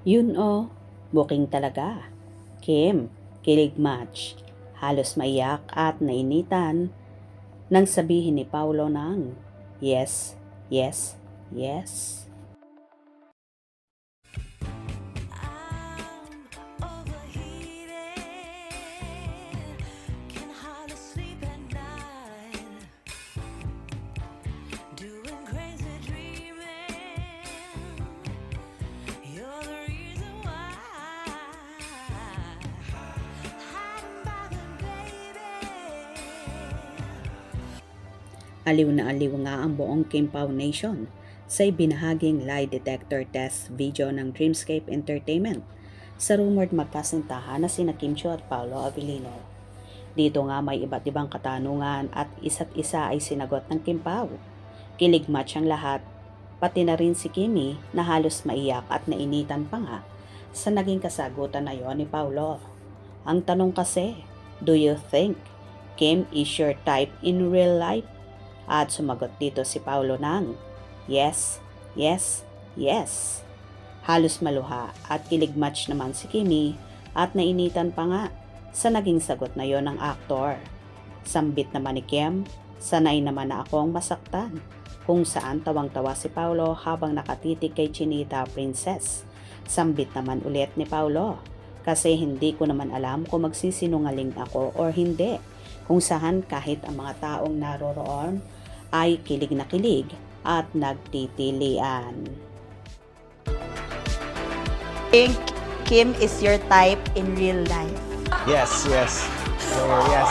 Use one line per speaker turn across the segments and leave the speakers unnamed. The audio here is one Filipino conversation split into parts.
Yun booking talaga. Kim, kilig match. Halos maiyak at nainitan nang sabihin ni Paulo ng yes, yes, yes. Aliw na aliw nga ang buong Kim Pao Nation sa ibinahaging lie detector test video ng Dreamscape Entertainment sa rumored magkasintahan na sina Kim Chiu at Paolo Avellino. Dito nga may iba't ibang katanungan at isa't isa ay sinagot ng Kim Pao. Kilig match ang lahat, pati na rin si Kimi na halos maiyak at nainitan pa nga sa naging kasagutan na yon ni Paolo. Ang tanong kasi, do you think Kim is your type in real life? At sumagot dito si Paulo ng yes, yes, yes. Halos maluha at kilig match naman si Kimi at nainitan pa nga sa naging sagot na yon ng aktor. Sambit naman ni Kim, sanay naman na akong masaktan. Kung saan tawang-tawa si Paulo habang nakatitig kay Chinita Princess. Sambit naman ulit ni Paulo kasi hindi ko naman alam kung magsisinungaling ako or hindi. Kung saan kahit ang mga taong naroroon ay kilig na kilig at nagtitilian.
Think Kim is your type in real life?
Yes, yes. Yes.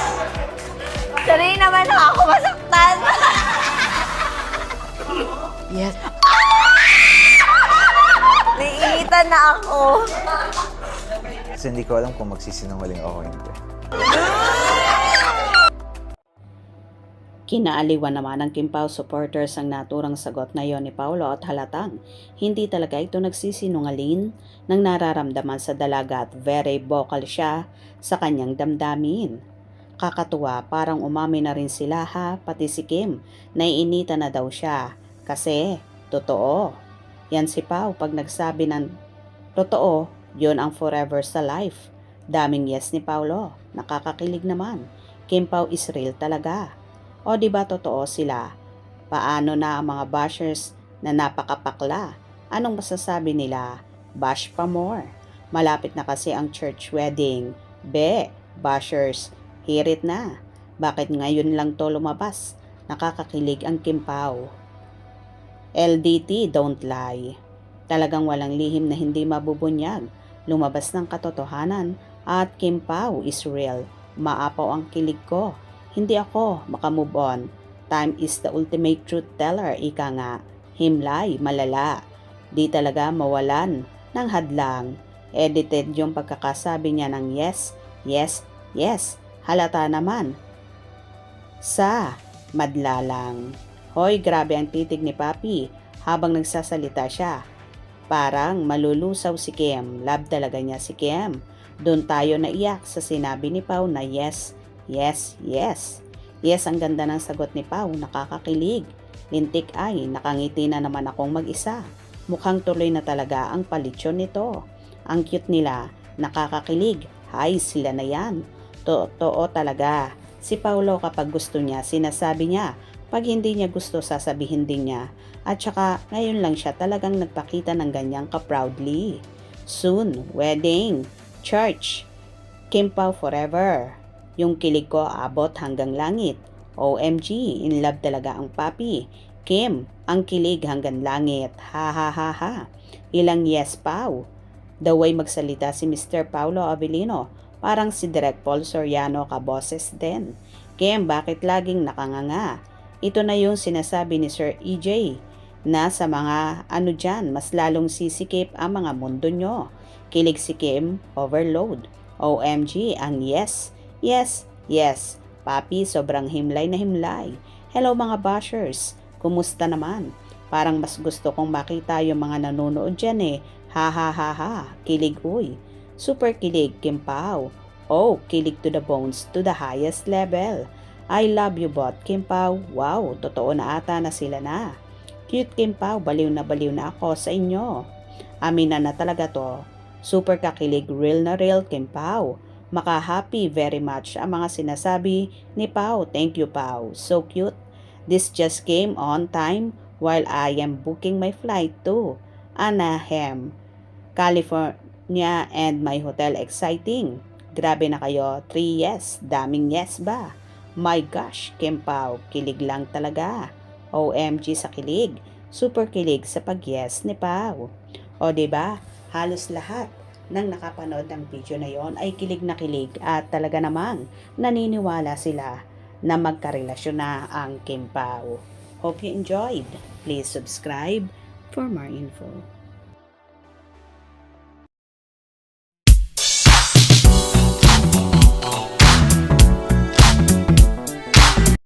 Sorry naman ako masaktan. Yes. Naiinitan na ako.
Kasi hindi ko alam kung magsisinungaling ako o hindi.
Kinaaliwan naman ng Kim Pao supporters ang naturang sagot na yon ni Paulo at halatang hindi talaga ito nagsisinungaling ng nararamdaman sa dalaga at very vocal siya sa kanyang damdamin. Kakatuwa, parang umami na rin sila pati si Kim, naiinitan na daw siya kasi totoo. Yan si Pao pag nagsabi ng totoo, yon ang forever sa life. Daming yes ni Paulo, nakakakilig naman. Kim Pao is real talaga. O di ba totoo sila? Paano na ang mga bashers na napakapakla? Anong masasabi nila? Bash pa more. Malapit na kasi ang church wedding. Bashers, hirit na. Bakit ngayon lang to lumabas? Nakakakilig ang Kim Pao. LDT, don't lie. Talagang walang lihim na hindi mabubunyag. Lumabas ng katotohanan at Kim Pao is real. Maapaw ang kilig ko. Hindi ako makamove on. Time is the ultimate truth teller, ika nga. Himlay, malala. Di talaga mawalan ng hadlang. Edited yung pagkakasabi niya ng yes, yes, yes. Halata naman. Sa madlalang. Hoy, grabe ang titig ni Papi habang nagsasalita siya. Parang malulusaw si Kim. Love talaga niya si Kim. Doon tayo naiyak sa sinabi ni Pao na yes, yes, yes. Yes, ang ganda ng sagot ni Pao, nakakakilig. Lintik ay, nakangiti na naman akong mag-isa. Mukhang tuloy na talaga ang palitsyon nito. Ang cute nila, nakakakilig. Hay, sila na yan. Totoo talaga. Si Paulo kapag gusto niya, sinasabi niya. Pag hindi niya gusto, sasabihin din niya. At saka, ngayon lang siya talagang nagpakita ng ganyang ka-proudly. Soon, wedding, church, Kim Pao forever. Yung kilig ko abot hanggang langit. OMG, in love talaga ang Papi. Kim, ang kilig hanggang langit. Ha ha ha ha. Ilang yes, Pao. The way magsalita si Mr. Paulo Avellino, parang si Direk Paul Soriano kaboses din. Kim, bakit laging nakanganga? Ito na yung sinasabi ni Sir EJ na sa mga dyan, mas lalong sisikip ang mga mundo nyo. Kilig si Kim, overload. OMG, ang yes. Yes, yes. Papi, sobrang himlay na himlay. Hello mga bashers. Kumusta naman? Parang mas gusto kong makita yung mga nanonood dyan Ha ha ha ha. Kilig uy. Super kilig, Kim Pao. Oh, kilig to the bones to the highest level. I love you bot, Kim Pao. Wow, totoo na ata na sila na. Cute Kim Pao, baliw na ako sa inyo. Aminan na talaga to. Super kakilig, real na real, Kim Pao. Maka-happy very much ang mga sinasabi ni Pao. Thank you, Pao. So cute. This just came on time while I am booking my flight to Anaheim, California and my hotel. Exciting. Grabe na kayo. 3 yes. Daming yes ba? My gosh, Kim Pao. Kilig lang talaga. OMG sa kilig. Super kilig sa pag-yes ni Pao. O diba? Halos lahat ng nakapanood ng video na yon ay kilig na kilig at talaga namang naniniwala sila na magkarelasyon na ang Kim Pao. Hope you enjoyed. Please subscribe for more info.